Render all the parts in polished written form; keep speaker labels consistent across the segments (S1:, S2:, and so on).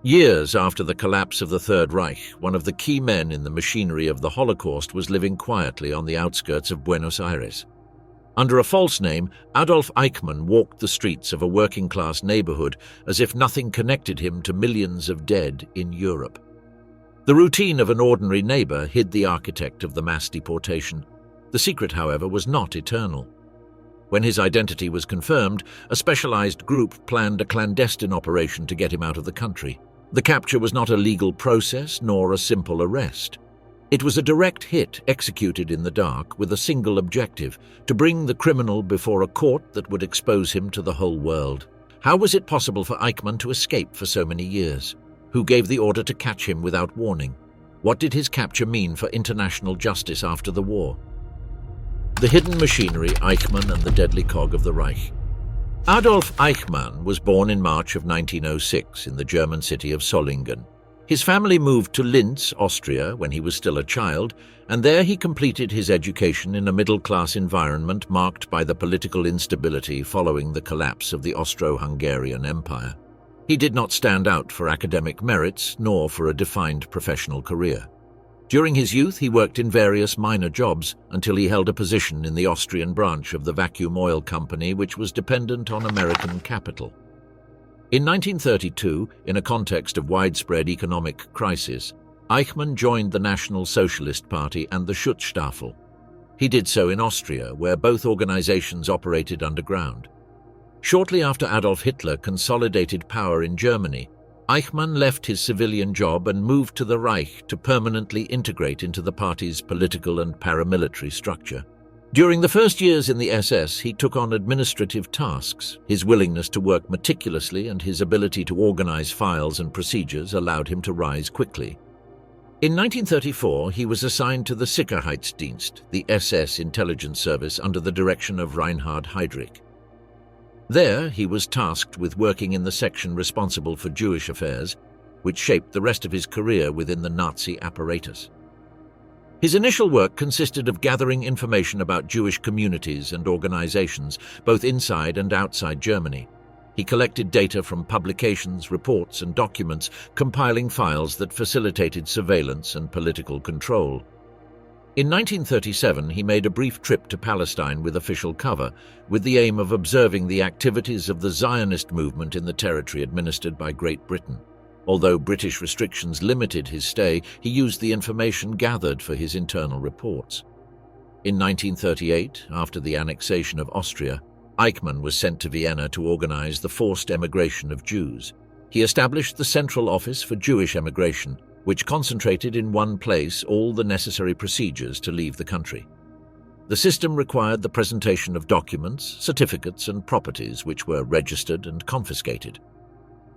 S1: Years after the collapse of the Third Reich, one of the key men in the machinery of the Holocaust was living quietly on the outskirts of Buenos Aires. Under a false name, Adolf Eichmann walked the streets of a working-class neighborhood as if nothing connected him to millions of dead in Europe. The routine of an ordinary neighbor hid the architect of the mass deportation. The secret, however, was not eternal. When his identity was confirmed, a specialized group planned a clandestine operation to get him out of the country. The capture was not a legal process nor a simple arrest. It was a direct hit executed in the dark with a single objective: to bring the criminal before a court that would expose him to the whole world. How was it possible for Eichmann to escape for so many years? Who gave the order to catch him without warning? What did his capture mean for international justice after the war? The hidden machinery, Eichmann and the deadly cog of the Reich. Adolf Eichmann was born in March of 1906 in the German city of Solingen. His family moved to Linz, Austria, when he was still a child, and there he completed his education in a middle-class environment marked by the political instability following the collapse of the Austro-Hungarian Empire. He did not stand out for academic merits nor for a defined professional career. During his youth, he worked in various minor jobs until he held a position in the Austrian branch of the vacuum oil company, which was dependent on American capital. In 1932, in a context of widespread economic crisis, Eichmann joined the National Socialist Party and the Schutzstaffel. He did so in Austria, where both organizations operated underground. Shortly after Adolf Hitler consolidated power in Germany, Eichmann left his civilian job and moved to the Reich to permanently integrate into the party's political and paramilitary structure. During the first years in the SS, he took on administrative tasks. His willingness to work meticulously and his ability to organize files and procedures allowed him to rise quickly. In 1934, he was assigned to the Sicherheitsdienst, the SS intelligence service under the direction of Reinhard Heydrich. There, he was tasked with working in the section responsible for Jewish affairs, which shaped the rest of his career within the Nazi apparatus. His initial work consisted of gathering information about Jewish communities and organizations, both inside and outside Germany. He collected data from publications, reports, and documents, compiling files that facilitated surveillance and political control. In 1937, he made a brief trip to Palestine with official cover, with the aim of observing the activities of the Zionist movement in the territory administered by Great Britain. Although British restrictions limited his stay, he used the information gathered for his internal reports. In 1938, after the annexation of Austria, Eichmann was sent to Vienna to organize the forced emigration of Jews. He established the Central Office for Jewish Emigration, which concentrated in one place all the necessary procedures to leave the country. The system required the presentation of documents, certificates, and properties which were registered and confiscated.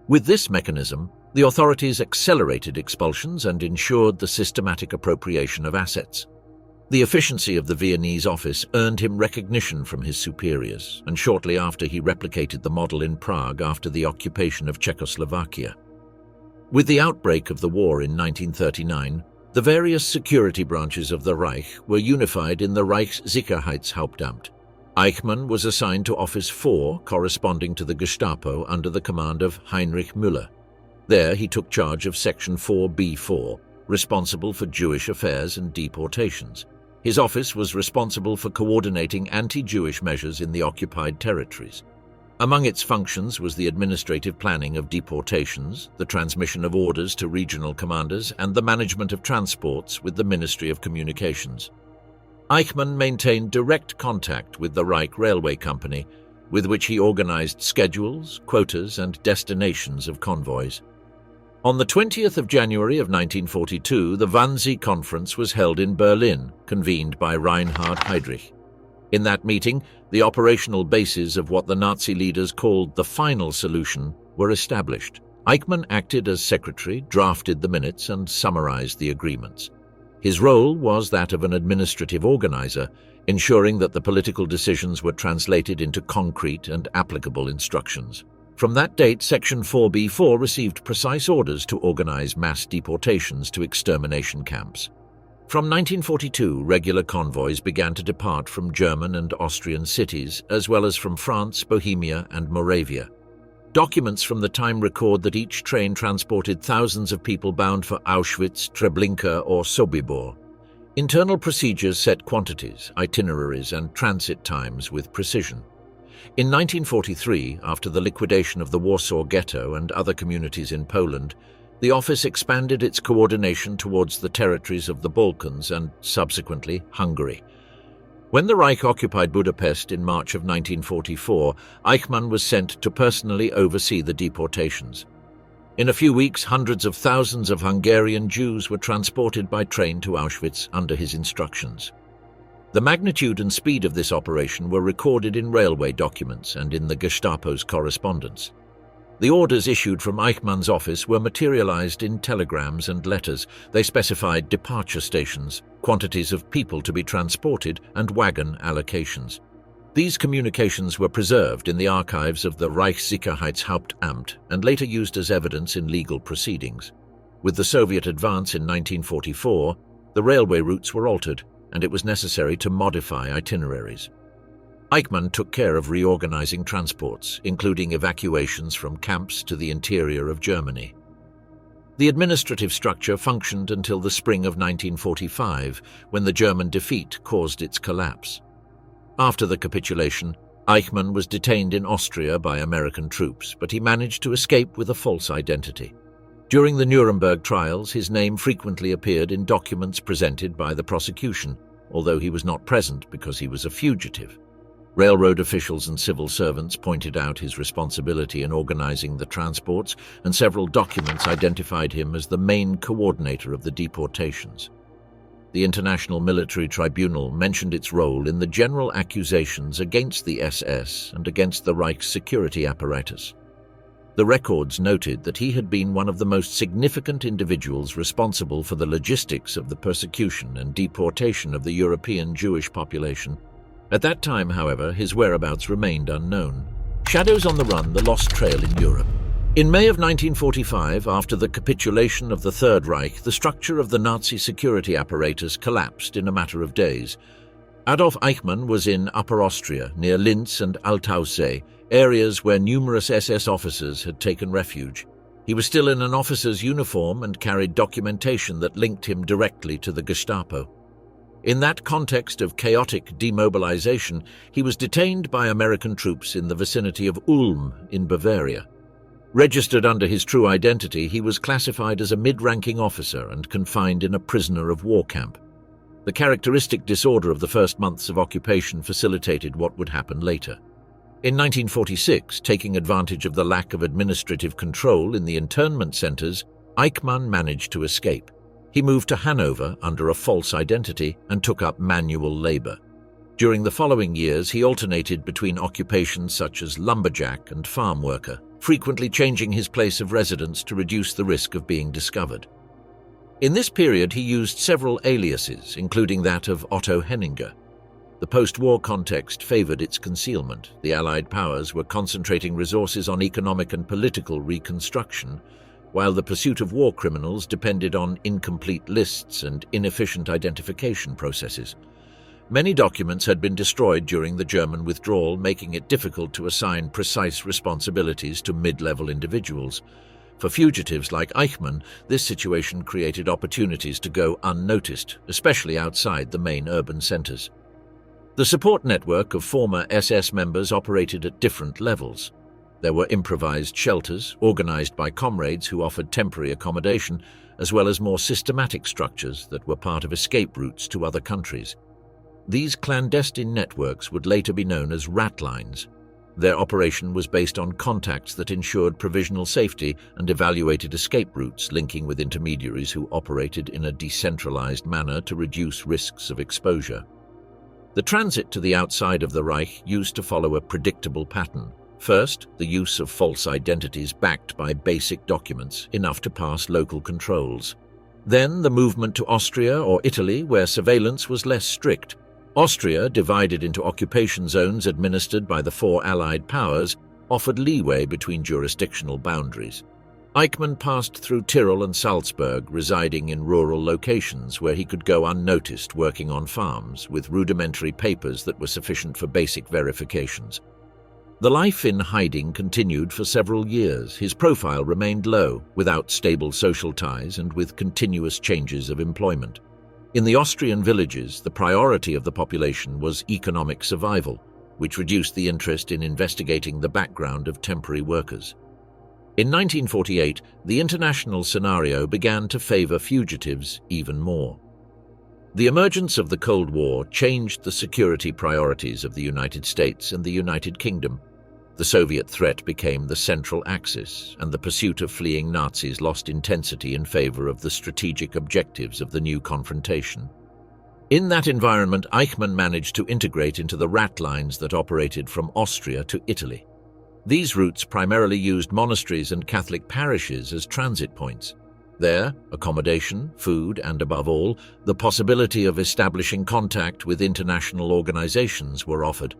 S1: With this mechanism, the authorities accelerated expulsions and ensured the systematic appropriation of assets. The efficiency of the Viennese office earned him recognition from his superiors, and shortly after he replicated the model in Prague after the occupation of Czechoslovakia. With the outbreak of the war in 1939, the various security branches of the Reich were unified in the Reichssicherheitshauptamt. Eichmann was assigned to Office 4, corresponding to the Gestapo under the command of Heinrich Müller. There he took charge of Section 4B4, responsible for Jewish affairs and deportations. His office was responsible for coordinating anti-Jewish measures in the occupied territories. Among its functions was the administrative planning of deportations, the transmission of orders to regional commanders, and the management of transports with the Ministry of Communications. Eichmann maintained direct contact with the Reich Railway Company, with which he organized schedules, quotas, and destinations of convoys. On the 20th of January of 1942, the Wannsee Conference was held in Berlin, convened by Reinhard Heydrich. In that meeting, the operational bases of what the Nazi leaders called the final solution were established. Eichmann acted as secretary, drafted the minutes, and summarized the agreements. His role was that of an administrative organizer, ensuring that the political decisions were translated into concrete and applicable instructions. From that date, Section 4B4 received precise orders to organize mass deportations to extermination camps. From 1942, regular convoys began to depart from German and Austrian cities, as well as from France, Bohemia, and Moravia. Documents from the time record that each train transported thousands of people bound for Auschwitz, Treblinka, or Sobibor. Internal procedures set quantities, itineraries, and transit times with precision. In 1943, after the liquidation of the Warsaw Ghetto and other communities in Poland, the office expanded its coordination towards the territories of the Balkans and, subsequently, Hungary. When the Reich occupied Budapest in March of 1944, Eichmann was sent to personally oversee the deportations. In a few weeks, hundreds of thousands of Hungarian Jews were transported by train to Auschwitz under his instructions. The magnitude and speed of this operation were recorded in railway documents and in the Gestapo's correspondence. The orders issued from Eichmann's office were materialized in telegrams and letters. They specified departure stations, quantities of people to be transported, and wagon allocations. These communications were preserved in the archives of the Reichssicherheitshauptamt and later used as evidence in legal proceedings. With the Soviet advance in 1944, the railway routes were altered, and it was necessary to modify itineraries. Eichmann took care of reorganizing transports, including evacuations from camps to the interior of Germany. The administrative structure functioned until the spring of 1945, when the German defeat caused its collapse. After the capitulation, Eichmann was detained in Austria by American troops, but he managed to escape with a false identity. During the Nuremberg trials, his name frequently appeared in documents presented by the prosecution, although he was not present because he was a fugitive. Railroad officials and civil servants pointed out his responsibility in organizing the transports, and several documents identified him as the main coordinator of the deportations. The International Military Tribunal mentioned its role in the general accusations against the SS and against the Reich's security apparatus. The records noted that he had been one of the most significant individuals responsible for the logistics of the persecution and deportation of the European Jewish population. At that time, however, his whereabouts remained unknown. Shadows on the Run: The Lost Trail in Europe. In May of 1945, after the capitulation of the Third Reich, the structure of the Nazi security apparatus collapsed in a matter of days. Adolf Eichmann was in Upper Austria, near Linz and Altaussee, areas where numerous SS officers had taken refuge. He was still in an officer's uniform and carried documentation that linked him directly to the Gestapo. In that context of chaotic demobilization, he was detained by American troops in the vicinity of Ulm in Bavaria. Registered under his true identity, he was classified as a mid-ranking officer and confined in a prisoner of war camp. The characteristic disorder of the first months of occupation facilitated what would happen later. In 1946, taking advantage of the lack of administrative control in the internment centers, Eichmann managed to escape. He moved to Hanover under a false identity and took up manual labor. During the following years, he alternated between occupations such as lumberjack and farm worker, frequently changing his place of residence to reduce the risk of being discovered. In this period, he used several aliases, including that of Otto Henninger. The post-war context favored its concealment. The Allied powers were concentrating resources on economic and political reconstruction, while the pursuit of war criminals depended on incomplete lists and inefficient identification processes. Many documents had been destroyed during the German withdrawal, making it difficult to assign precise responsibilities to mid-level individuals. For fugitives like Eichmann, this situation created opportunities to go unnoticed, especially outside the main urban centers. The support network of former SS members operated at different levels. There were improvised shelters, organized by comrades who offered temporary accommodation, as well as more systematic structures that were part of escape routes to other countries. These clandestine networks would later be known as ratlines. Their operation was based on contacts that ensured provisional safety and evaluated escape routes, linking with intermediaries who operated in a decentralized manner to reduce risks of exposure. The transit to the outside of the Reich used to follow a predictable pattern. First, the use of false identities backed by basic documents, enough to pass local controls. Then the movement to Austria or Italy, where surveillance was less strict. Austria, divided into occupation zones administered by the four Allied powers, offered leeway between jurisdictional boundaries. Eichmann passed through Tyrol and Salzburg, residing in rural locations where he could go unnoticed, working on farms with rudimentary papers that were sufficient for basic verifications. The life in hiding continued for several years. His profile remained low, without stable social ties and with continuous changes of employment. In the Austrian villages, the priority of the population was economic survival, which reduced the interest in investigating the background of temporary workers. In 1948, the international scenario began to favor fugitives even more. The emergence of the Cold War changed the security priorities of the United States and the United Kingdom. The Soviet threat became the central axis, and the pursuit of fleeing Nazis lost intensity in favor of the strategic objectives of the new confrontation. In that environment, Eichmann managed to integrate into the rat lines that operated from Austria to Italy. These routes primarily used monasteries and Catholic parishes as transit points. There, accommodation, food, and above all, the possibility of establishing contact with international organizations were offered.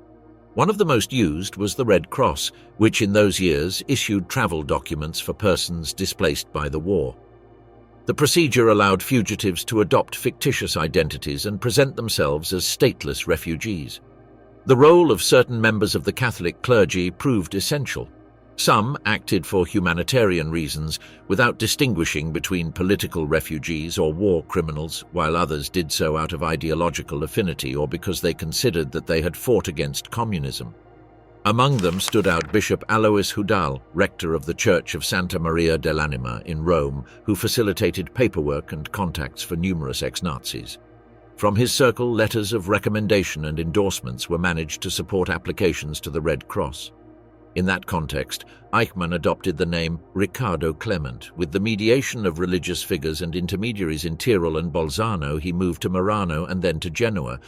S1: One of the most used was the Red Cross, which in those years issued travel documents for persons displaced by the war. The procedure allowed fugitives to adopt fictitious identities and present themselves as stateless refugees. The role of certain members of the Catholic clergy proved essential. Some acted for humanitarian reasons without distinguishing between political refugees or war criminals, while others did so out of ideological affinity or because they considered that they had fought against communism. Among them stood out Bishop Alois Hudal, rector of the Church of Santa Maria dell'Anima in Rome, who facilitated paperwork and contacts for numerous ex-Nazis. From his circle, letters of recommendation and endorsements were managed to support applications to the Red Cross. In that context, Eichmann adopted the name Ricardo Klement. With the mediation of religious figures and intermediaries in Tyrol and Bolzano, he moved to Murano and then to Genoa,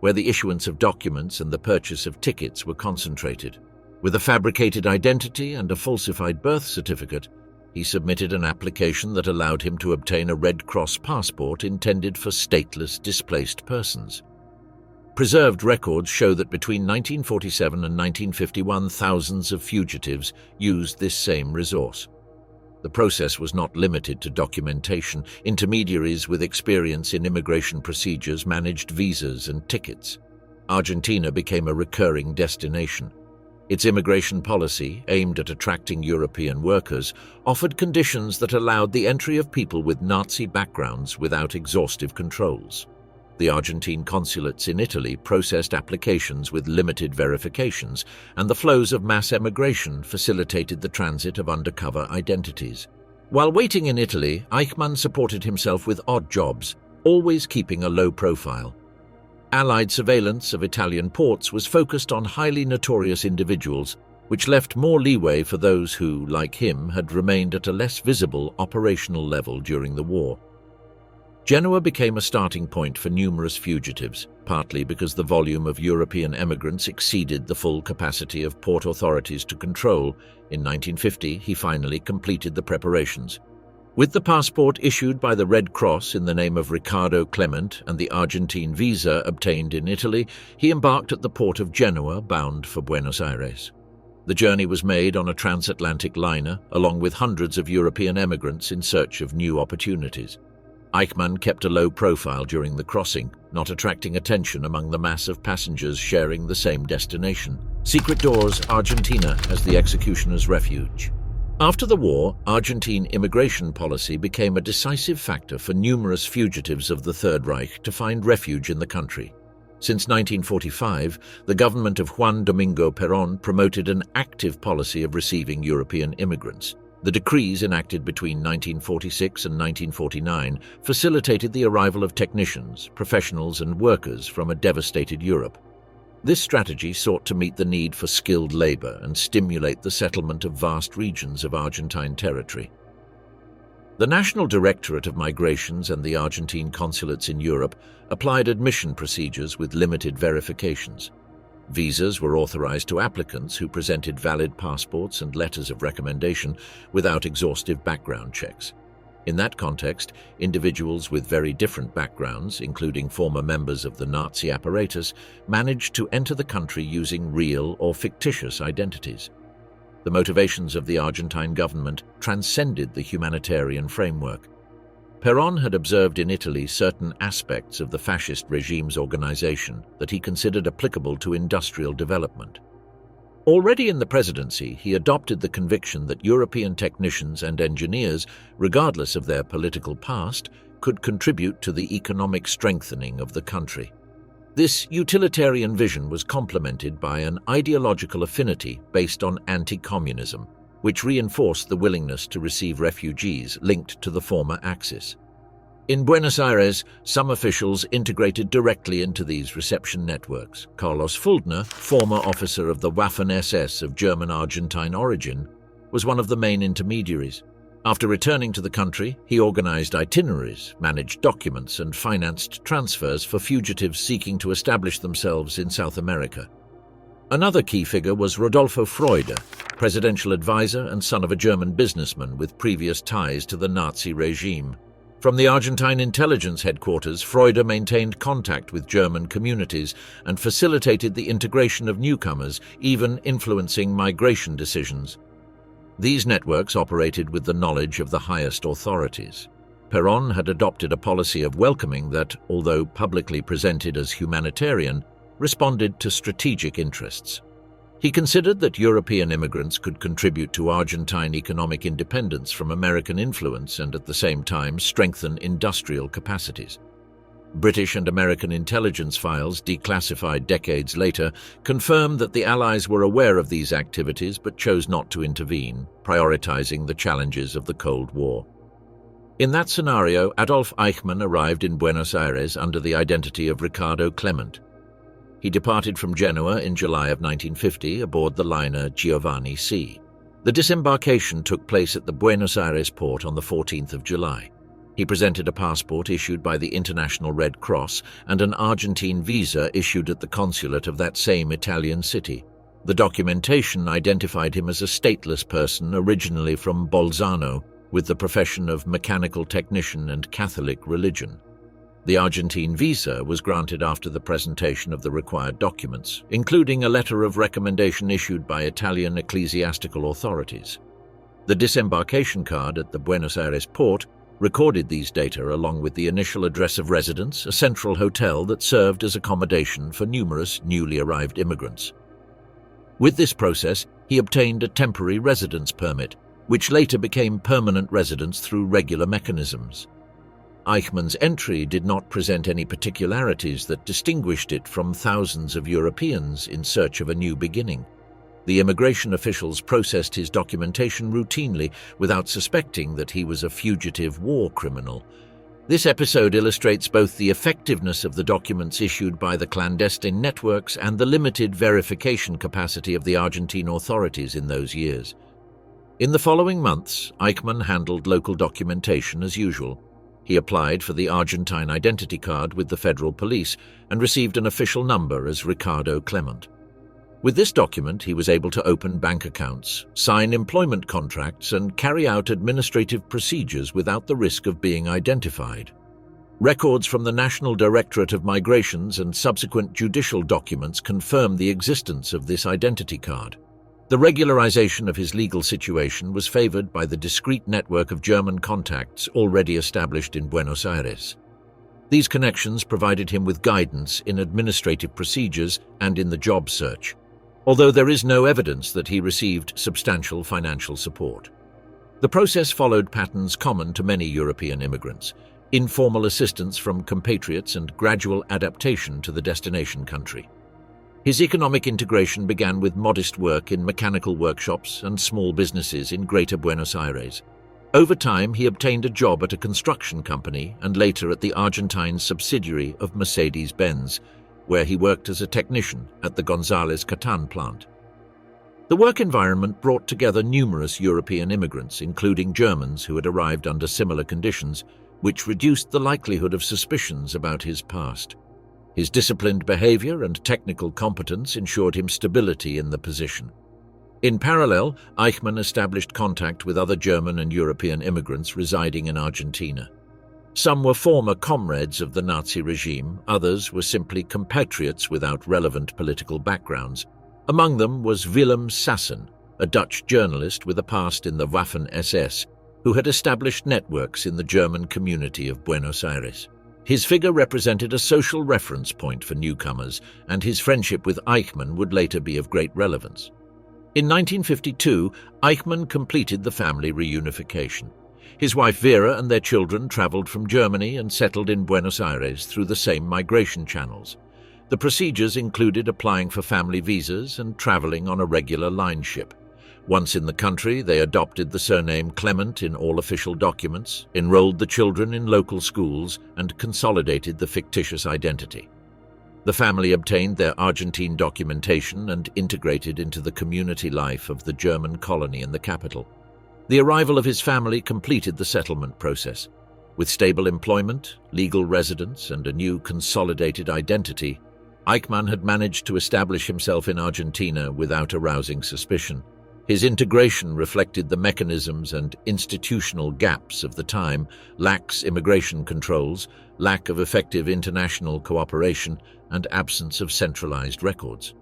S1: where the issuance of documents and the purchase of tickets were concentrated. With a fabricated identity and a falsified birth certificate, he submitted an application that allowed him to obtain a Red Cross passport intended for stateless displaced persons. Preserved records show that between 1947 and 1951, thousands of fugitives used this same resource. The process was not limited to documentation. Intermediaries with experience in immigration procedures managed visas and tickets. Argentina became a recurring destination. Its immigration policy, aimed at attracting European workers, offered conditions that allowed the entry of people with Nazi backgrounds without exhaustive controls. The Argentine consulates in Italy processed applications with limited verifications, and the flows of mass emigration facilitated the transit of undercover identities. While waiting in Italy, Eichmann supported himself with odd jobs, always keeping a low profile. Allied surveillance of Italian ports was focused on highly notorious individuals, which left more leeway for those who, like him, had remained at a less visible operational level during the war. Genoa became a starting point for numerous fugitives, partly because the volume of European emigrants exceeded the full capacity of port authorities to control. In 1950, he finally completed the preparations. With the passport issued by the Red Cross in the name of Ricardo Klement and the Argentine visa obtained in Italy, he embarked at the port of Genoa, bound for Buenos Aires. The journey was made on a transatlantic liner, along with hundreds of European emigrants in search of new opportunities. Eichmann kept a low profile during the crossing, not attracting attention among the mass of passengers sharing the same destination. Secret Doors, Argentina, as the executioner's refuge. After the war, Argentine immigration policy became a decisive factor for numerous fugitives of the Third Reich to find refuge in the country. Since 1945, the government of Juan Domingo Perón promoted an active policy of receiving European immigrants. The decrees enacted between 1946 and 1949 facilitated the arrival of technicians, professionals, and workers from a devastated Europe. This strategy sought to meet the need for skilled labor and stimulate the settlement of vast regions of Argentine territory. The National Directorate of Migrations and the Argentine consulates in Europe applied admission procedures with limited verifications. Visas were authorized to applicants who presented valid passports and letters of recommendation without exhaustive background checks. In that context, individuals with very different backgrounds, including former members of the Nazi apparatus, managed to enter the country using real or fictitious identities. The motivations of the Argentine government transcended the humanitarian framework. Perón had observed in Italy certain aspects of the fascist regime's organization that he considered applicable to industrial development. Already in the presidency, he adopted the conviction that European technicians and engineers, regardless of their political past, could contribute to the economic strengthening of the country. This utilitarian vision was complemented by an ideological affinity based on anti-communism, which reinforced the willingness to receive refugees linked to the former Axis. In Buenos Aires, some officials integrated directly into these reception networks. Carlos Fuldner, former officer of the Waffen-SS of German Argentine origin, was one of the main intermediaries. After returning to the country, he organized itineraries, managed documents, and financed transfers for fugitives seeking to establish themselves in South America. Another key figure was Rodolfo Freude, presidential advisor and son of a German businessman with previous ties to the Nazi regime. From the Argentine intelligence headquarters, Freude maintained contact with German communities and facilitated the integration of newcomers, even influencing migration decisions. These networks operated with the knowledge of the highest authorities. Perón had adopted a policy of welcoming that, although publicly presented as humanitarian, responded to strategic interests. He considered that European immigrants could contribute to Argentine economic independence from American influence and at the same time strengthen industrial capacities. British and American intelligence files, declassified decades later, confirm that the Allies were aware of these activities but chose not to intervene, prioritizing the challenges of the Cold War. In that scenario, Adolf Eichmann arrived in Buenos Aires under the identity of Ricardo Klement. He departed from Genoa in July of 1950 aboard the liner Giovanni C. The disembarkation took place at the Buenos Aires port on the 14th of July. He presented a passport issued by the International Red Cross and an Argentine visa issued at the consulate of that same Italian city. The documentation identified him as a stateless person originally from Bolzano, with the profession of mechanical technician and Catholic religion. The Argentine visa was granted after the presentation of the required documents, including a letter of recommendation issued by Italian ecclesiastical authorities. The disembarkation card at the Buenos Aires port recorded these data along with the initial address of residence, a central hotel that served as accommodation for numerous newly arrived immigrants. With this process, he obtained a temporary residence permit, which later became permanent residence through regular mechanisms. Eichmann's entry did not present any particularities that distinguished it from thousands of Europeans in search of a new beginning. The immigration officials processed his documentation routinely without suspecting that he was a fugitive war criminal. This episode illustrates both the effectiveness of the documents issued by the clandestine networks and the limited verification capacity of the Argentine authorities in those years. In the following months, Eichmann handled local documentation as usual. He applied for the Argentine identity card with the federal police and received an official number as Ricardo Klement. With this document, he was able to open bank accounts, sign employment contracts, and carry out administrative procedures without the risk of being identified. Records from the National Directorate of Migrations and subsequent judicial documents confirm the existence of this identity card. The regularization of his legal situation was favored by the discreet network of German contacts already established in Buenos Aires. These connections provided him with guidance in administrative procedures and in the job search, although there is no evidence that he received substantial financial support. The process followed patterns common to many European immigrants: informal assistance from compatriots and gradual adaptation to the destination country. His economic integration began with modest work in mechanical workshops and small businesses in Greater Buenos Aires. Over time, he obtained a job at a construction company and later at the Argentine subsidiary of Mercedes-Benz, where he worked as a technician at the González Catán plant. The work environment brought together numerous European immigrants, including Germans who had arrived under similar conditions, which reduced the likelihood of suspicions about his past. His disciplined behavior and technical competence ensured him stability in the position. In parallel, Eichmann established contact with other German and European immigrants residing in Argentina. Some were former comrades of the Nazi regime, others were simply compatriots without relevant political backgrounds. Among them was Willem Sassen, a Dutch journalist with a past in the Waffen-SS, who had established networks in the German community of Buenos Aires. His figure represented a social reference point for newcomers, and his friendship with Eichmann would later be of great relevance. In 1952, Eichmann completed the family reunification. His wife Vera and their children traveled from Germany and settled in Buenos Aires through the same migration channels. The procedures included applying for family visas and traveling on a regular line ship. Once in the country, they adopted the surname Klement in all official documents, enrolled the children in local schools, and consolidated the fictitious identity. The family obtained their Argentine documentation and integrated into the community life of the German colony in the capital. The arrival of his family completed the settlement process. With stable employment, legal residence, and a new consolidated identity, Eichmann had managed to establish himself in Argentina without arousing suspicion. His integration reflected the mechanisms and institutional gaps of the time: lax immigration controls, lack of effective international cooperation, and absence of centralized records.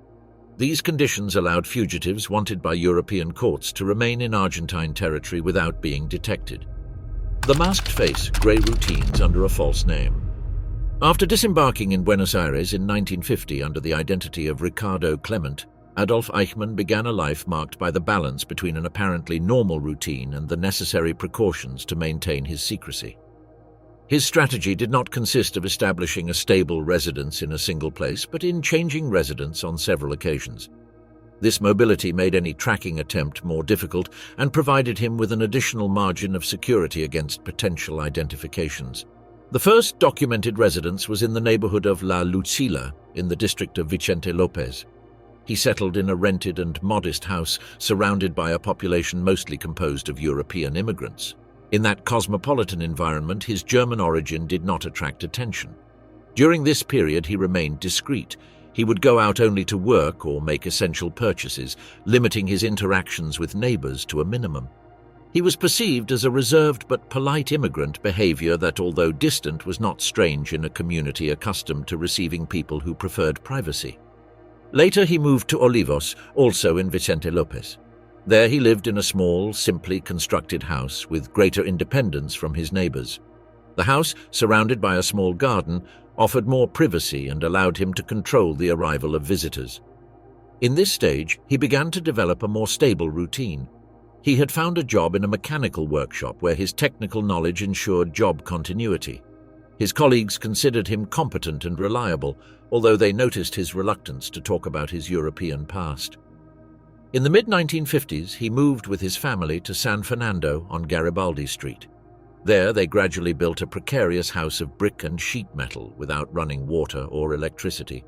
S1: These conditions allowed fugitives wanted by European courts to remain in Argentine territory without being detected. The masked face, grey routines under a false name. After disembarking in Buenos Aires in 1950 under the identity of Ricardo Klement, Adolf Eichmann began a life marked by the balance between an apparently normal routine and the necessary precautions to maintain his secrecy. His strategy did not consist of establishing a stable residence in a single place, but in changing residence on several occasions. This mobility made any tracking attempt more difficult and provided him with an additional margin of security against potential identifications. The first documented residence was in the neighborhood of La Lucila in the district of Vicente Lopez. He settled in a rented and modest house surrounded by a population mostly composed of European immigrants. In that cosmopolitan environment, his German origin did not attract attention. During this period, he remained discreet. He would go out only to work or make essential purchases, limiting his interactions with neighbors to a minimum. He was perceived as a reserved but polite immigrant, behavior that, although distant, was not strange in a community accustomed to receiving people who preferred privacy. Later, he moved to Olivos, also in Vicente Lopez. There he lived in a small, simply constructed house with greater independence from his neighbors. The house, surrounded by a small garden, offered more privacy and allowed him to control the arrival of visitors. In this stage, he began to develop a more stable routine. He had found a job in a mechanical workshop where his technical knowledge ensured job continuity. His colleagues considered him competent and reliable, although they noticed his reluctance to talk about his European past. In the mid-1950s, he moved with his family to San Fernando on Garibaldi Street. There, they gradually built a precarious house of brick and sheet metal without running water or electricity.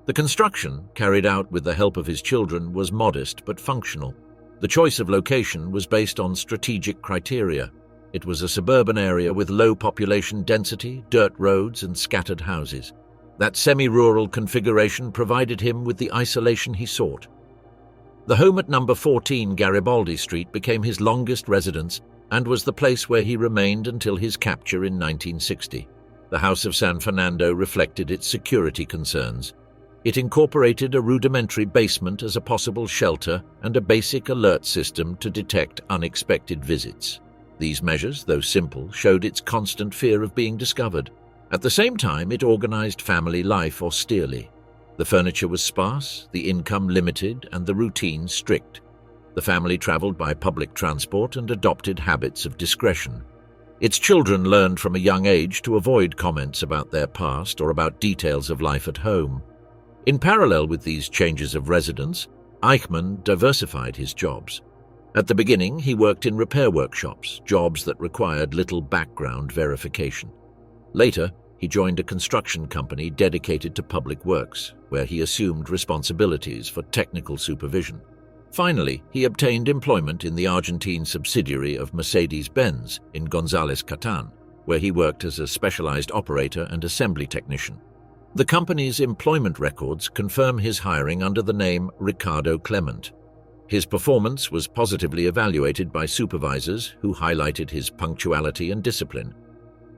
S1: The construction, carried out with the help of his children, was modest but functional. The choice of location was based on strategic criteria. It was a suburban area with low population density, dirt roads, and scattered houses. That semi-rural configuration provided him with the isolation he sought. The home at number 14 Garibaldi Street became his longest residence and was the place where he remained until his capture in 1960. The House of San Fernando reflected its security concerns. It incorporated a rudimentary basement as a possible shelter and a basic alert system to detect unexpected visits. These measures, though simple, showed its constant fear of being discovered. At the same time, it organized family life austerely. The furniture was sparse, the income limited, and the routine strict. The family traveled by public transport and adopted habits of discretion. Its children learned from a young age to avoid comments about their past or about details of life at home. In parallel with these changes of residence, Eichmann diversified his jobs. At the beginning, he worked in repair workshops, jobs that required little background verification. Later, he joined a construction company dedicated to public works, where he assumed responsibilities for technical supervision. Finally, he obtained employment in the Argentine subsidiary of Mercedes-Benz in González Catán, where he worked as a specialized operator and assembly technician. The company's employment records confirm his hiring under the name Ricardo Klement. His performance was positively evaluated by supervisors who highlighted his punctuality and discipline.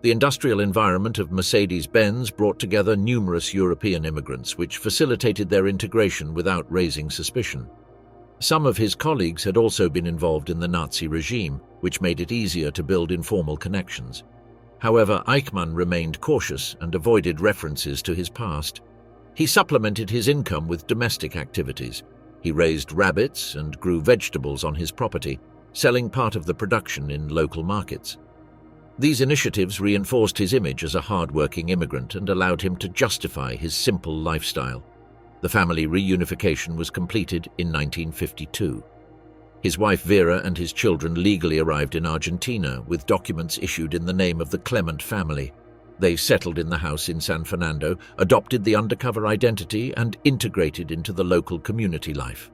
S1: The industrial environment of Mercedes-Benz brought together numerous European immigrants, which facilitated their integration without raising suspicion. Some of his colleagues had also been involved in the Nazi regime, which made it easier to build informal connections. However, Eichmann remained cautious and avoided references to his past. He supplemented his income with domestic activities. He raised rabbits and grew vegetables on his property, selling part of the production in local markets. These initiatives reinforced his image as a hard-working immigrant and allowed him to justify his simple lifestyle. The family reunification was completed in 1952. His wife Vera and his children legally arrived in Argentina with documents issued in the name of the Klement family. They settled in the house in San Fernando, adopted the undercover identity, and integrated into the local community life.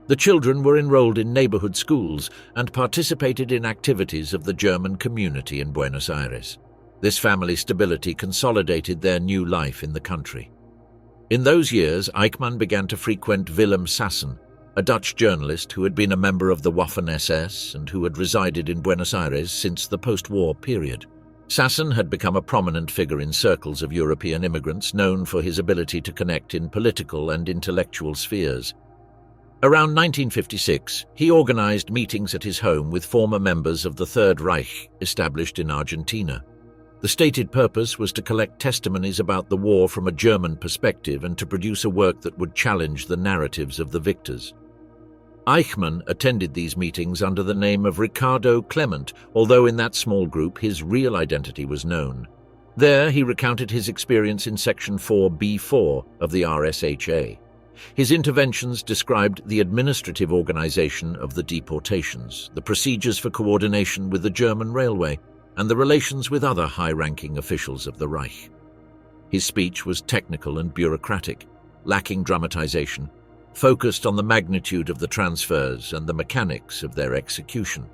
S1: The children were enrolled in neighborhood schools and participated in activities of the German community in Buenos Aires. This family stability consolidated their new life in the country. In those years, Eichmann began to frequent Willem Sassen, a Dutch journalist who had been a member of the Waffen-SS and who had resided in Buenos Aires since the post-war period. Sassen had become a prominent figure in circles of European immigrants, known for his ability to connect in political and intellectual spheres. Around 1956, he organized meetings at his home with former members of the Third Reich established in Argentina. The stated purpose was to collect testimonies about the war from a German perspective and to produce a work that would challenge the narratives of the victors. Eichmann attended these meetings under the name of Ricardo Klement, although in that small group his real identity was known. There he recounted his experience in Section 4B4 of the RSHA. His interventions described the administrative organization of the deportations, the procedures for coordination with the German railway, and the relations with other high-ranking officials of the Reich. His speech was technical and bureaucratic, lacking dramatization, focused on the magnitude of the transfers and the mechanics of their execution.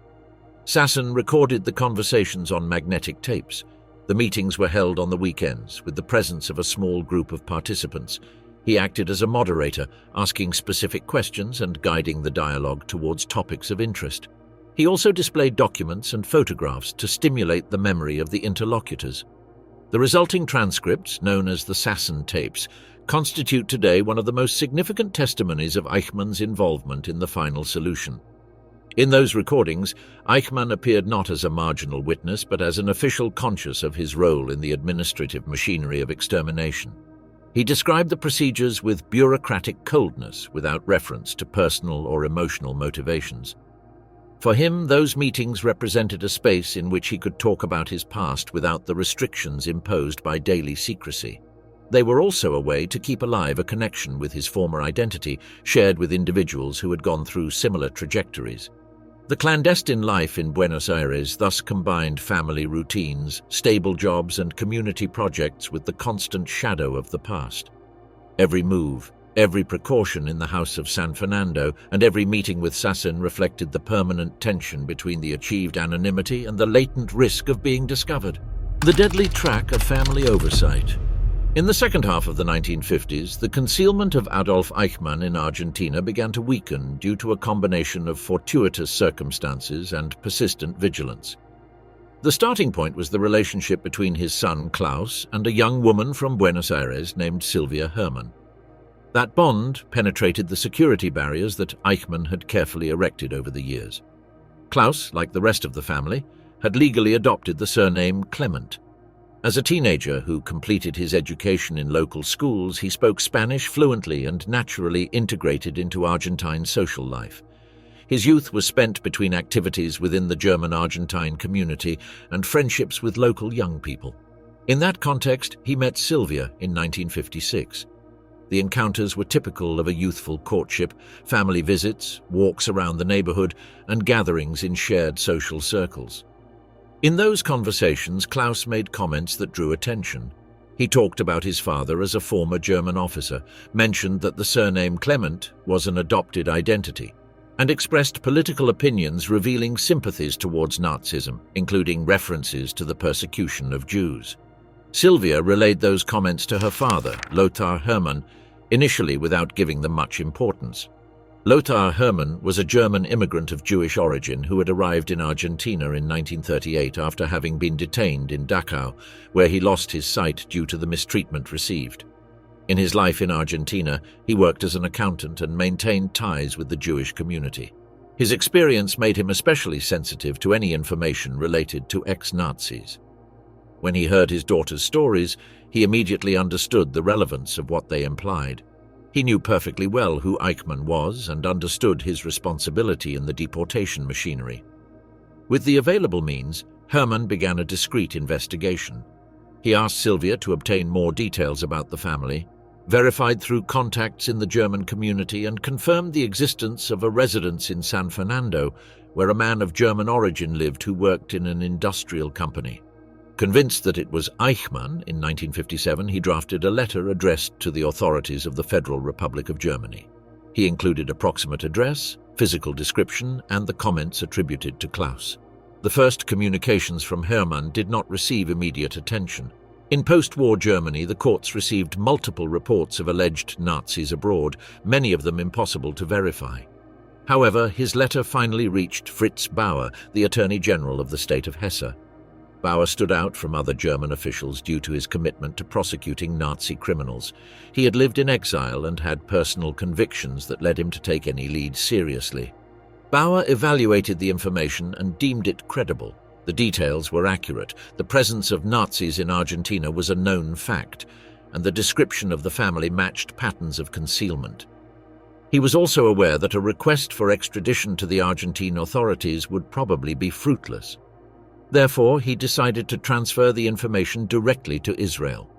S1: Sassen recorded the conversations on magnetic tapes. The meetings were held on the weekends, with the presence of a small group of participants. He acted as a moderator, asking specific questions and guiding the dialogue towards topics of interest. He also displayed documents and photographs to stimulate the memory of the interlocutors. The resulting transcripts, known as the Sassen tapes, constitute today one of the most significant testimonies of Eichmann's involvement in the final solution. In those recordings, Eichmann appeared not as a marginal witness but as an official conscious of his role in the administrative machinery of extermination. He described the procedures with bureaucratic coldness without reference to personal or emotional motivations. For him, those meetings represented a space in which he could talk about his past without the restrictions imposed by daily secrecy. They were also a way to keep alive a connection with his former identity, shared with individuals who had gone through similar trajectories. The clandestine life in Buenos Aires thus combined family routines, stable jobs, and community projects with the constant shadow of the past. Every move, every precaution in the house of San Fernando, and every meeting with Sassen reflected the permanent tension between the achieved anonymity and the latent risk of being discovered. The deadly track of family oversight. In the second half of the 1950s, the concealment of Adolf Eichmann in Argentina began to weaken due to a combination of fortuitous circumstances and persistent vigilance. The starting point was the relationship between his son Klaus and a young woman from Buenos Aires named Sylvia Hermann. That bond penetrated the security barriers that Eichmann had carefully erected over the years. Klaus, like the rest of the family, had legally adopted the surname Klement. As a teenager who completed his education in local schools, he spoke Spanish fluently and naturally integrated into Argentine social life. His youth was spent between activities within the German Argentine community and friendships with local young people. In that context, he met Sylvia in 1956. The encounters were typical of a youthful courtship, family visits, walks around the neighborhood, and gatherings in shared social circles. In those conversations, Klaus made comments that drew attention. He talked about his father as a former German officer, mentioned that the surname Klement was an adopted identity, and expressed political opinions revealing sympathies towards Nazism, including references to the persecution of Jews. Sylvia relayed those comments to her father, Lothar Hermann, initially without giving them much importance. Lothar Hermann was a German immigrant of Jewish origin who had arrived in Argentina in 1938 after having been detained in Dachau, where he lost his sight due to the mistreatment received. In his life in Argentina, he worked as an accountant and maintained ties with the Jewish community. His experience made him especially sensitive to any information related to ex-Nazis. When he heard his daughter's stories, he immediately understood the relevance of what they implied. He knew perfectly well who Eichmann was and understood his responsibility in the deportation machinery. With the available means, Hermann began a discreet investigation. He asked Sylvia to obtain more details about the family, verified through contacts in the German community, and confirmed the existence of a residence in San Fernando, where a man of German origin lived who worked in an industrial company. Convinced that it was Eichmann, in 1957 he drafted a letter addressed to the authorities of the Federal Republic of Germany. He included approximate address, physical description, and the comments attributed to Klaus. The first communications from Hermann did not receive immediate attention. In post-war Germany, the courts received multiple reports of alleged Nazis abroad, many of them impossible to verify. However, his letter finally reached Fritz Bauer, the Attorney General of the state of Hesse. Bauer stood out from other German officials due to his commitment to prosecuting Nazi criminals. He had lived in exile and had personal convictions that led him to take any lead seriously. Bauer evaluated the information and deemed it credible. The details were accurate. The presence of Nazis in Argentina was a known fact, and the description of the family matched patterns of concealment. He was also aware that a request for extradition to the Argentine authorities would probably be fruitless. Therefore, he decided to transfer the information directly to Israel.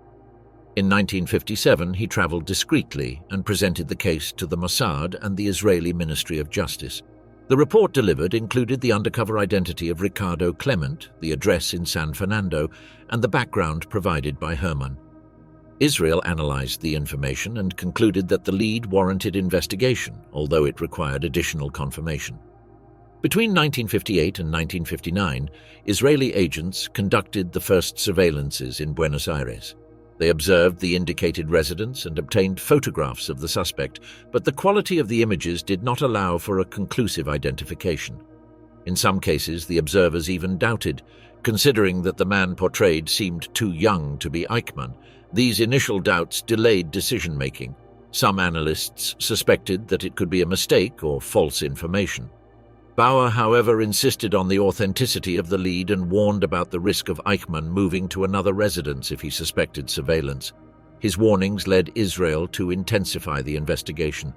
S1: In 1957, he traveled discreetly and presented the case to the Mossad and the Israeli Ministry of Justice. The report delivered included the undercover identity of Ricardo Klement, the address in San Fernando, and the background provided by Hermann. Israel analyzed the information and concluded that the lead warranted investigation, although it required additional confirmation. Between 1958 and 1959, Israeli agents conducted the first surveillances in Buenos Aires. They observed the indicated residence and obtained photographs of the suspect, but the quality of the images did not allow for a conclusive identification. In some cases, the observers even doubted, considering that the man portrayed seemed too young to be Eichmann. These initial doubts delayed decision-making. Some analysts suspected that it could be a mistake or false information. Bauer, however, insisted on the authenticity of the lead and warned about the risk of Eichmann moving to another residence if he suspected surveillance. His warnings led Israel to intensify the investigation.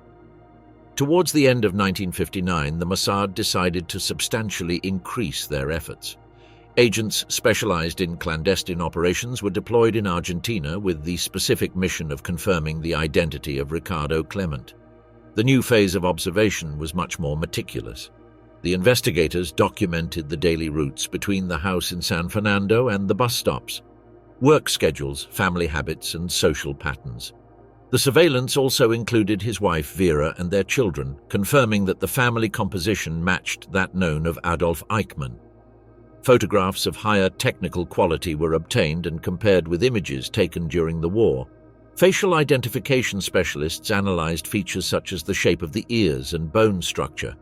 S1: Towards the end of 1959, the Mossad decided to substantially increase their efforts. Agents specialized in clandestine operations were deployed in Argentina with the specific mission of confirming the identity of Ricardo Klement. The new phase of observation was much more meticulous. The investigators documented the daily routes between the house in San Fernando and the bus stops, work schedules, family habits, and social patterns. The surveillance also included his wife Vera and their children, confirming that the family composition matched that known of Adolf Eichmann. Photographs of higher technical quality were obtained and compared with images taken during the war. Facial identification specialists analyzed features such as the shape of the ears and bone structure.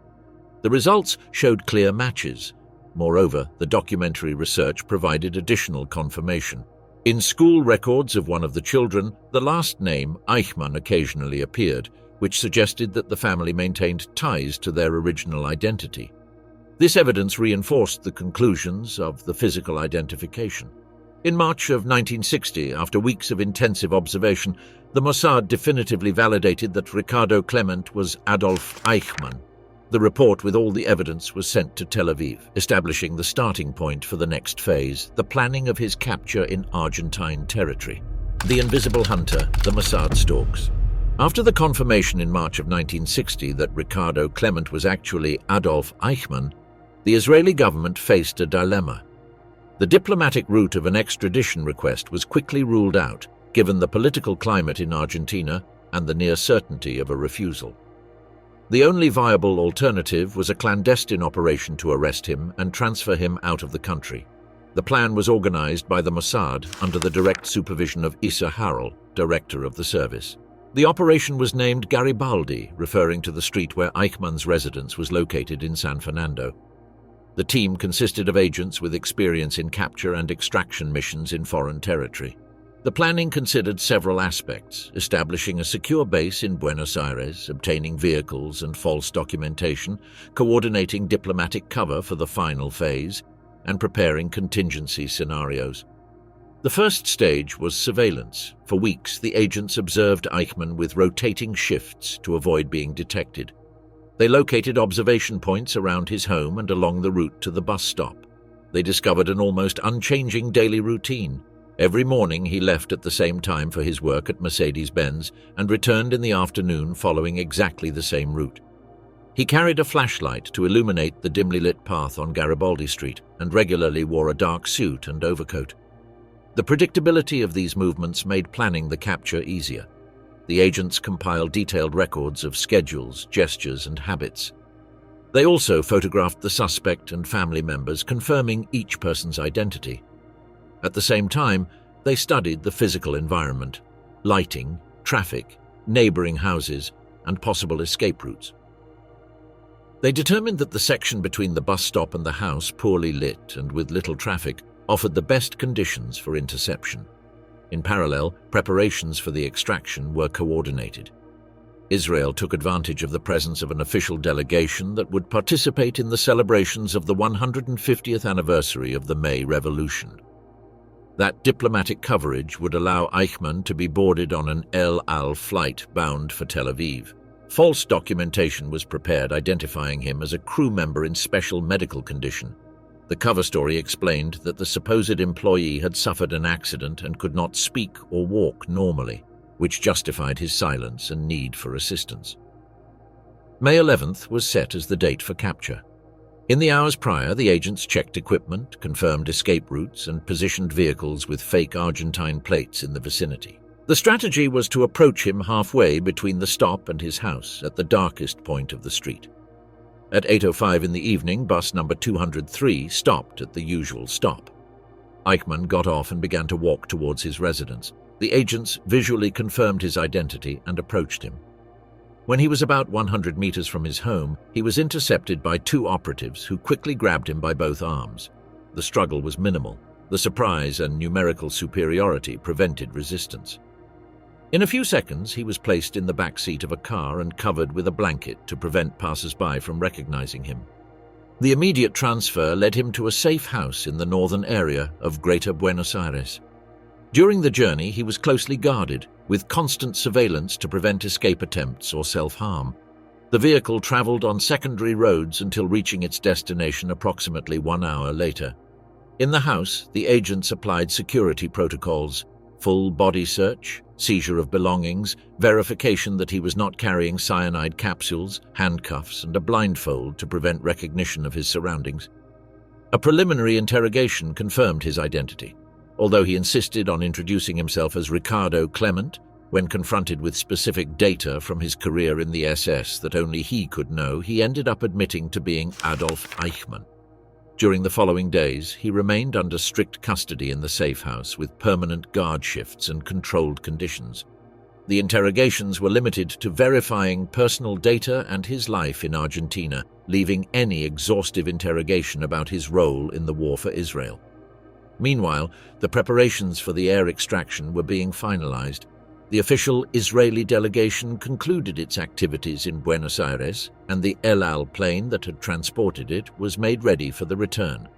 S1: The results showed clear matches. Moreover, the documentary research provided additional confirmation. In school records of one of the children, the last name Eichmann occasionally appeared, which suggested that the family maintained ties to their original identity. This evidence reinforced the conclusions of the physical identification. In March of 1960, after weeks of intensive observation, the Mossad definitively validated that Ricardo Klement was Adolf Eichmann. The report with all the evidence was sent to Tel Aviv, establishing the starting point for the next phase, the planning of his capture in Argentine territory. The Invisible Hunter, the Mossad stalks. After the confirmation in March of 1960 that Ricardo Klement was actually Adolf Eichmann, the Israeli government faced a dilemma. The diplomatic route of an extradition request was quickly ruled out, given the political climate in Argentina and the near certainty of a refusal. The only viable alternative was a clandestine operation to arrest him and transfer him out of the country. The plan was organized by the Mossad under the direct supervision of Issa Harel, director of the service. The operation was named Garibaldi, referring to the street where Eichmann's residence was located in San Fernando. The team consisted of agents with experience in capture and extraction missions in foreign territory. The planning considered several aspects: establishing a secure base in Buenos Aires, obtaining vehicles and false documentation, coordinating diplomatic cover for the final phase, and preparing contingency scenarios. The first stage was surveillance. For weeks, the agents observed Eichmann with rotating shifts to avoid being detected. They located observation points around his home and along the route to the bus stop. They discovered an almost unchanging daily routine. Every morning he left at the same time for his work at Mercedes-Benz and returned in the afternoon following exactly the same route. He carried a flashlight to illuminate the dimly lit path on Garibaldi Street and regularly wore a dark suit and overcoat. The predictability of these movements made planning the capture easier. The agents compiled detailed records of schedules, gestures, and habits. They also photographed the suspect and family members, confirming each person's identity. At the same time, they studied the physical environment, lighting, traffic, neighboring houses, and possible escape routes. They determined that the section between the bus stop and the house, poorly lit and with little traffic, offered the best conditions for interception. In parallel, preparations for the extraction were coordinated. Israel took advantage of the presence of an official delegation that would participate in the celebrations of the 150th anniversary of the May Revolution. That diplomatic coverage would allow Eichmann to be boarded on an El Al flight bound for Tel Aviv. False documentation was prepared identifying him as a crew member in special medical condition. The cover story explained that the supposed employee had suffered an accident and could not speak or walk normally, which justified his silence and need for assistance. May 11th was set as the date for capture. In the hours prior, the agents checked equipment, confirmed escape routes, and positioned vehicles with fake Argentine plates in the vicinity. The strategy was to approach him halfway between the stop and his house at the darkest point of the street. At 8:05 in the evening, bus number 203 stopped at the usual stop. Eichmann got off and began to walk towards his residence. The agents visually confirmed his identity and approached him. When he was about 100 meters from his home, he was intercepted by two operatives who quickly grabbed him by both arms. The struggle was minimal. The surprise and numerical superiority prevented resistance. In a few seconds, he was placed in the back seat of a car and covered with a blanket to prevent passers-by from recognizing him. The immediate transfer led him to a safe house in the northern area of Greater Buenos Aires. During the journey, he was closely guarded, with constant surveillance to prevent escape attempts or self-harm. The vehicle traveled on secondary roads until reaching its destination approximately 1 hour later. In the house, the agents applied security protocols: full body search, seizure of belongings, verification that he was not carrying cyanide capsules, handcuffs, and a blindfold to prevent recognition of his surroundings. A preliminary interrogation confirmed his identity. Although he insisted on introducing himself as Ricardo Klement, when confronted with specific data from his career in the SS that only he could know, he ended up admitting to being Adolf Eichmann. During the following days, he remained under strict custody in the safe house with permanent guard shifts and controlled conditions. The interrogations were limited to verifying personal data and his life in Argentina, leaving any exhaustive interrogation about his role in the war for Israel. Meanwhile, the preparations for the air extraction were being finalized. The official Israeli delegation concluded its activities in Buenos Aires, and the El Al plane that had transported it was made ready for the return.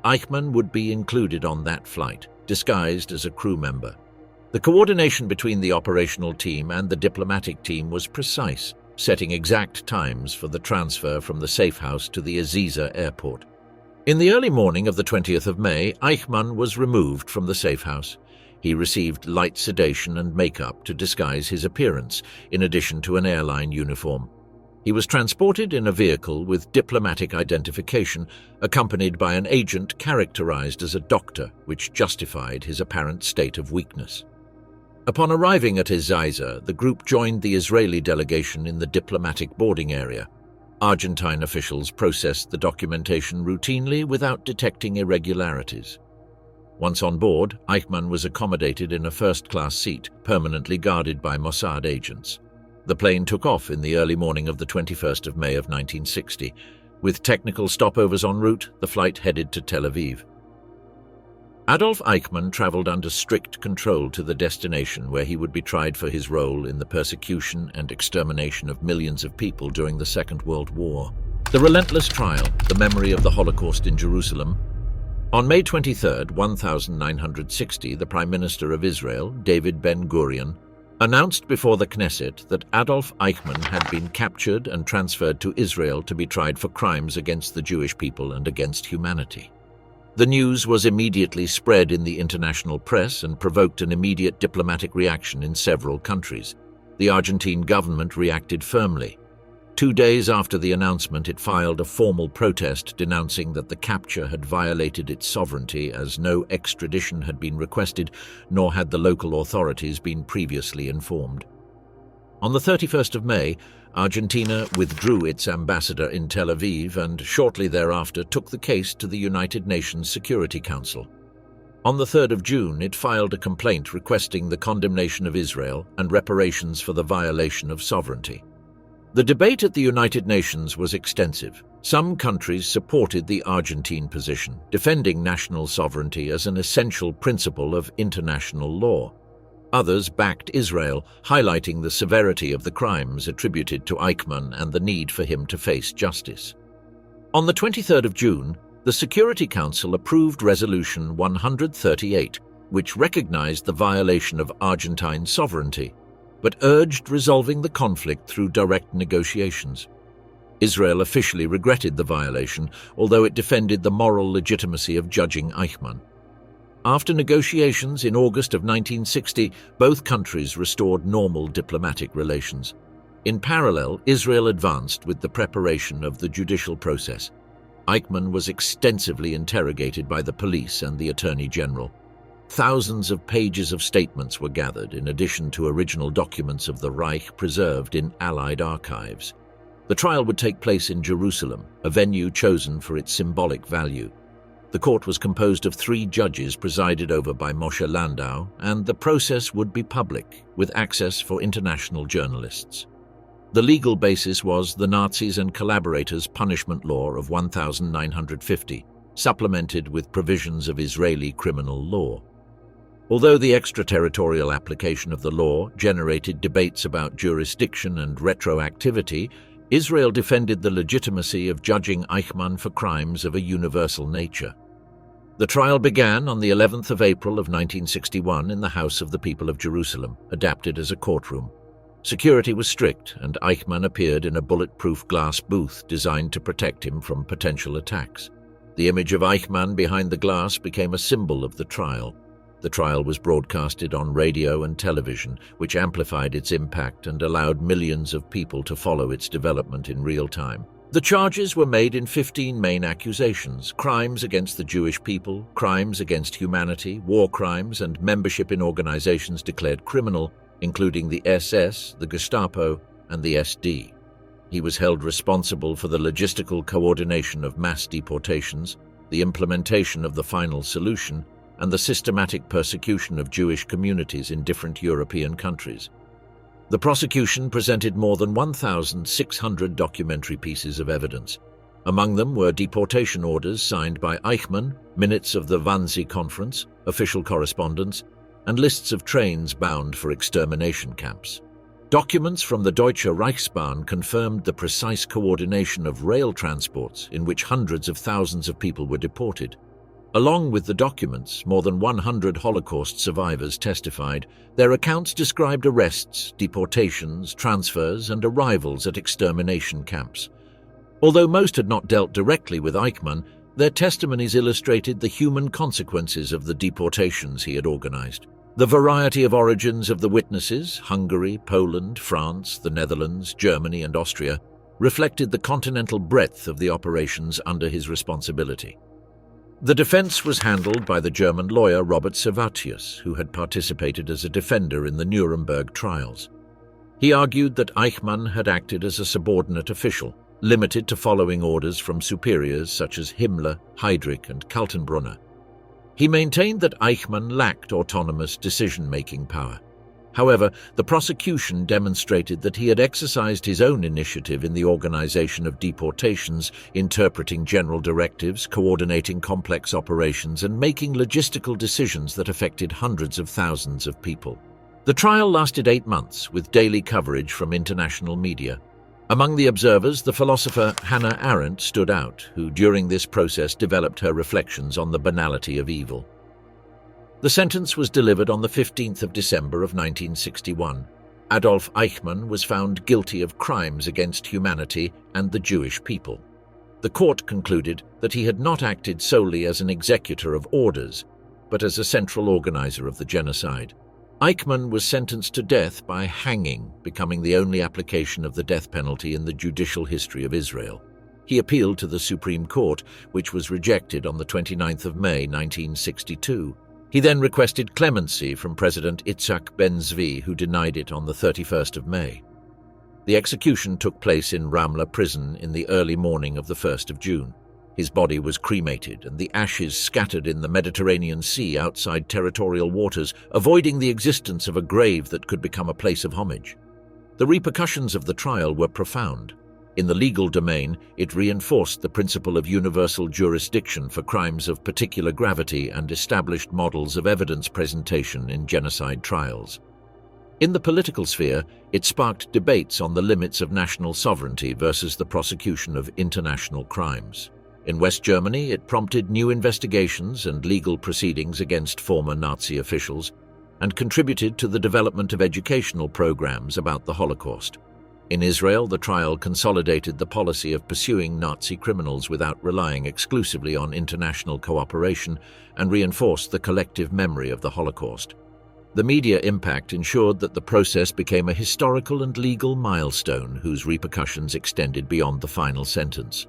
S1: Eichmann would be included on that flight, disguised as a crew member. The coordination between the operational team and the diplomatic team was precise, setting exact times for the transfer from the safe house to the Ezeiza airport. In the early morning of the 20th of May, Eichmann was removed from the safe house. He received light sedation and makeup to disguise his appearance, in addition to an airline uniform. He was transported in a vehicle with diplomatic identification, accompanied by an agent characterized as a doctor, which justified his apparent state of weakness. Upon arriving at Ezeiza, the group joined the Israeli delegation in the diplomatic boarding area. Argentine officials processed the documentation routinely without detecting irregularities. Once on board, Eichmann was accommodated in a first-class seat, permanently guarded by Mossad agents. The plane took off in the early morning of the 21st of May of 1960. With technical stopovers en route, the flight headed to Tel Aviv. Adolf Eichmann traveled under strict control to the destination where he would be tried for his role in the persecution and extermination of millions of people during the Second World War. The relentless trial, the memory of the Holocaust in Jerusalem. On May 23, 1960, the Prime Minister of Israel, David Ben-Gurion, announced before the Knesset that Adolf Eichmann had been captured and transferred to Israel to be tried for crimes against the Jewish people and against humanity. The news was immediately spread in the international press and provoked an immediate diplomatic reaction in several countries. The Argentine government reacted firmly. 2 days after the announcement, it filed a formal protest denouncing that the capture had violated its sovereignty, as no extradition had been requested, nor had the local authorities been previously informed. On the 31st of May, Argentina withdrew its ambassador in Tel Aviv and shortly thereafter took the case to the United Nations Security Council. On the 3rd of June, it filed a complaint requesting the condemnation of Israel and reparations for the violation of sovereignty. The debate at the United Nations was extensive. Some countries supported the Argentine position, defending national sovereignty as an essential principle of international law. Others backed Israel, highlighting the severity of the crimes attributed to Eichmann and the need for him to face justice. On the 23rd of June, the Security Council approved Resolution 138, which recognized the violation of Argentine sovereignty, but urged resolving the conflict through direct negotiations. Israel officially regretted the violation, although it defended the moral legitimacy of judging Eichmann. After negotiations in August of 1960, both countries restored normal diplomatic relations. In parallel, Israel advanced with the preparation of the judicial process. Eichmann was extensively interrogated by the police and the Attorney General. Thousands of pages of statements were gathered, in addition to original documents of the Reich preserved in Allied archives. The trial would take place in Jerusalem, a venue chosen for its symbolic value. The court was composed of 3 judges presided over by Moshe Landau, and the process would be public, with access for international journalists. The legal basis was the Nazis and collaborators' punishment law of 1950, supplemented with provisions of Israeli criminal law. Although the extraterritorial application of the law generated debates about jurisdiction and retroactivity, Israel defended the legitimacy of judging Eichmann for crimes of a universal nature. The trial began on the 11th of April of 1961 in the House of the People of Jerusalem, adapted as a courtroom. Security was strict, and Eichmann appeared in a bulletproof glass booth designed to protect him from potential attacks. The image of Eichmann behind the glass became a symbol of the trial. The trial was broadcasted on radio and television, which amplified its impact and allowed millions of people to follow its development in real time. The charges were made in 15 main accusations: crimes against the Jewish people, crimes against humanity, war crimes, and membership in organizations declared criminal, including the SS, the Gestapo, and the SD. He was held responsible for the logistical coordination of mass deportations, the implementation of the final solution, and the systematic persecution of Jewish communities in different European countries. The prosecution presented more than 1,600 documentary pieces of evidence. Among them were deportation orders signed by Eichmann, minutes of the Wannsee Conference, official correspondence, and lists of trains bound for extermination camps. Documents from the Deutsche Reichsbahn confirmed the precise coordination of rail transports in which hundreds of thousands of people were deported. Along with the documents, more than 100 Holocaust survivors testified. Their accounts described arrests, deportations, transfers, and arrivals at extermination camps. Although most had not dealt directly with Eichmann, their testimonies illustrated the human consequences of the deportations he had organized. The variety of origins of the witnesses, Hungary, Poland, France, the Netherlands, Germany, and Austria, reflected the continental breadth of the operations under his responsibility. The defense was handled by the German lawyer Robert Servatius, who had participated as a defender in the Nuremberg trials. He argued that Eichmann had acted as a subordinate official, limited to following orders from superiors such as Himmler, Heydrich, and Kaltenbrunner. He maintained that Eichmann lacked autonomous decision-making power. However, the prosecution demonstrated that he had exercised his own initiative in the organization of deportations, interpreting general directives, coordinating complex operations, and making logistical decisions that affected hundreds of thousands of people. The trial lasted 8 months, with daily coverage from international media. Among the observers, the philosopher Hannah Arendt stood out, who during this process developed her reflections on the banality of evil. The sentence was delivered on the 15th of December of 1961. Adolf Eichmann was found guilty of crimes against humanity and the Jewish people. The court concluded that he had not acted solely as an executor of orders, but as a central organizer of the genocide. Eichmann was sentenced to death by hanging, becoming the only application of the death penalty in the judicial history of Israel. He appealed to the Supreme Court, which was rejected on the 29th of May 1962. He then requested clemency from President Itzhak Ben-Zvi, who denied it on the 31st of May. The execution took place in Ramla prison in the early morning of the 1st of June. His body was cremated and the ashes scattered in the Mediterranean Sea outside territorial waters, avoiding the existence of a grave that could become a place of homage. The repercussions of the trial were profound. In the legal domain, it reinforced the principle of universal jurisdiction for crimes of particular gravity and established models of evidence presentation in genocide trials. In the political sphere, it sparked debates on the limits of national sovereignty versus the prosecution of international crimes. In West Germany, it prompted new investigations and legal proceedings against former Nazi officials and contributed to the development of educational programs about the Holocaust. In Israel, the trial consolidated the policy of pursuing Nazi criminals without relying exclusively on international cooperation and reinforced the collective memory of the Holocaust. The media impact ensured that the process became a historical and legal milestone whose repercussions extended beyond the final sentence.